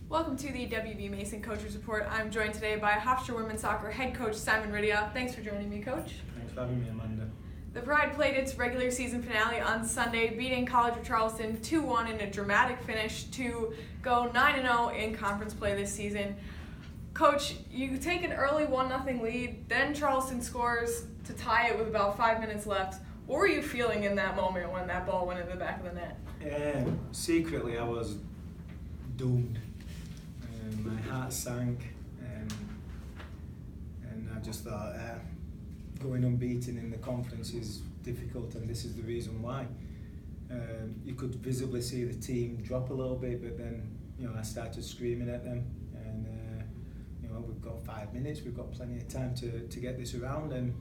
Welcome to the WB Mason Coaches Report. I'm joined today by Hofstra Women's Soccer head coach Simon Riddiough. Thanks for joining me, Coach. Thanks for having me, Amanda. The Pride played its regular season finale on Sunday, beating College of Charleston 2-1 in a dramatic finish to go 9-0 in conference play this season. Coach, you take an early 1-0 lead, then Charleston scores to tie it with about 5 minutes left. What were you feeling in that moment when that ball went in the back of the net? Secretly, I was doomed. My heart sank, and I just thought going unbeaten in the conference is difficult, and this is the reason why. You could visibly see the team drop a little bit, but then I started screaming at them, and we've got 5 minutes, we've got plenty of time to get this around, and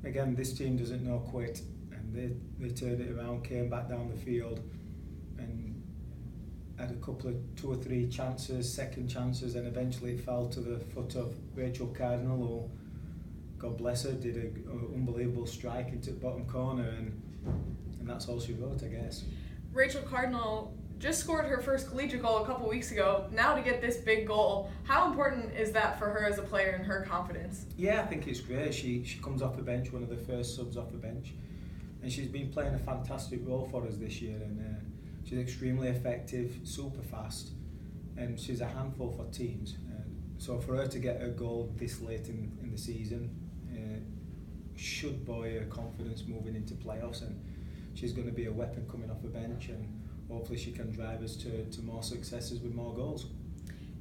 again this team doesn't know quit, and they turned it around, came back down the field, and had a couple of 2 or 3 chances, second chances, and eventually it fell to the foot of Rachel Cardinal, who, God bless her, did an unbelievable strike into the bottom corner, and that's all she wrote, I guess. Rachel Cardinal just scored her first collegiate goal a couple weeks ago. Now to get this big goal, how important is that for her as a player and her confidence? Yeah, I think it's great. She comes off the bench, one of the first subs off the bench, and she's been playing a fantastic role for us this year, and she's extremely effective, super fast, and she's a handful for teams. So for her to get a goal this late in the season should buoy her confidence moving into playoffs, and she's going to be a weapon coming off the bench, and hopefully she can drive us to more successes with more goals.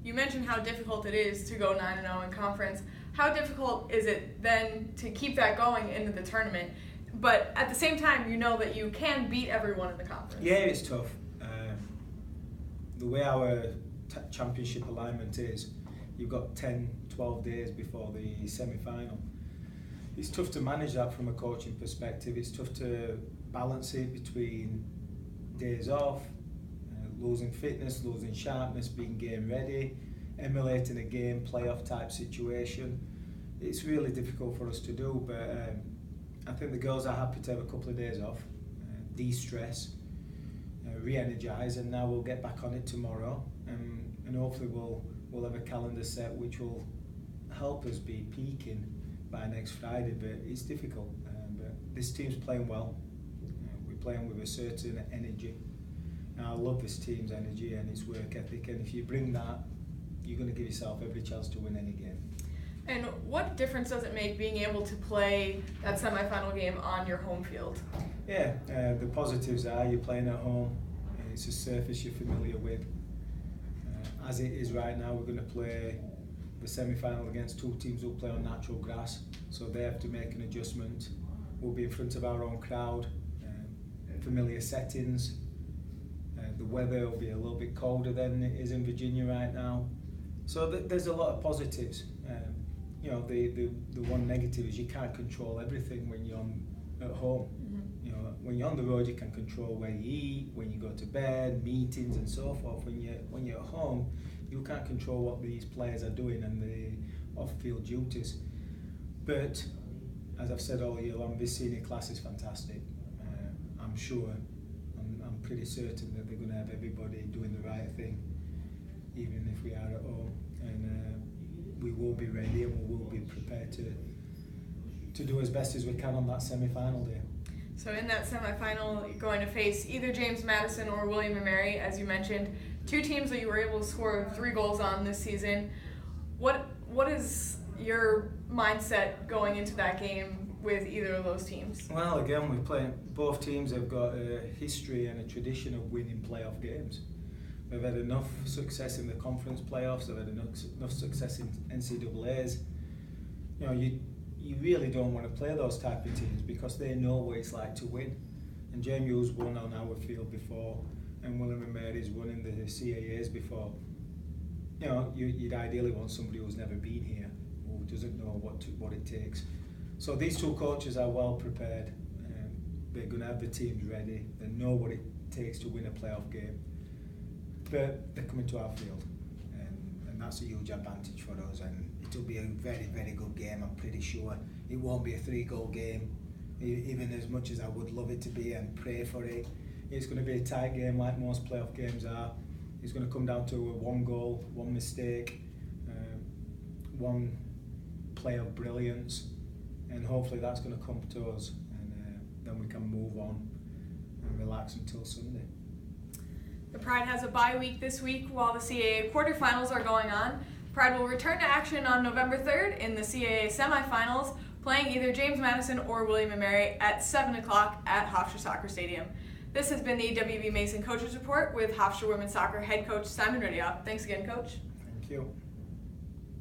You mentioned how difficult it is to go 9-0 in conference. How difficult is it then to keep that going into the tournament? But at the same time, you know that you can beat everyone in the conference. Yeah, it's tough. The way our championship alignment is, you've got 10, 12 days before the semi-final. It's tough to manage that from a coaching perspective. It's tough to balance it between days off, losing fitness, losing sharpness, being game ready, emulating a game playoff type situation. It's really difficult for us to do, but I think the girls are happy to have a couple of days off, de-stress, re-energise, and now we'll get back on it tomorrow, and hopefully we'll have a calendar set which will help us be peaking by next Friday. But it's difficult, but this team's playing well. We're playing with a certain energy, and I love this team's energy and its work ethic, and if you bring that, you're going to give yourself every chance to win any game. And what difference does it make being able to play that semi-final game on your home field? Yeah, the positives are you're playing at home. It's a surface you're familiar with. As it is right now, we're going to play the semi-final against 2 teams who play on natural grass, so they have to make an adjustment. We'll be in front of our own crowd, familiar settings. The weather will be a little bit colder than it is in Virginia right now. So there's a lot of positives. The one negative is you can't control everything when you're at home. Mm-hmm. When you're on the road, you can control where you eat, when you go to bed, meetings and so forth. When you're at home, you can't control what these players are doing and the off-field duties. But as I've said all year long, this senior class is fantastic. I'm sure, I'm pretty certain that they're going to have everybody doing the right thing, even if we are at home. And we will be ready, and we will be prepared to do as best as we can on that semi-final day. So in that semi-final, you're going to face either James Madison or William & Mary, as you mentioned, 2 teams that you were able to score 3 goals on this season. What is your mindset going into that game with either of those teams? Well, again, both teams have got a history and a tradition of winning playoff games. They've had enough success in the conference playoffs, they've had enough success in NCAAs. You really don't want to play those type of teams because they know what it's like to win. And JMU's won on our field before, and William & Mary's won in the CAAs before. You'd ideally want somebody who's never been here, who doesn't know what it takes. So these 2 coaches are well prepared. They're going to have the teams ready. They know what it takes to win a playoff game. But they're coming to our field, and that's a huge advantage for us, and it'll be a very, very good game. I'm pretty sure it won't be a 3-goal game, even as much as I would love it to be and pray for it. It's going to be a tight game like most playoff games are, it's going to come down to one goal, one mistake, one play of brilliance, and hopefully that's going to come to us, and then we can move on and relax until Sunday. The Pride has a bye week this week while the CAA quarterfinals are going on. Pride will return to action on November 3rd in the CAA semifinals, playing either James Madison or William & Mary at 7 o'clock at Hofstra Soccer Stadium. This has been the WB Mason Coaches Report with Hofstra Women's Soccer head coach Simon Riddiough. Thanks again, Coach. Thank you.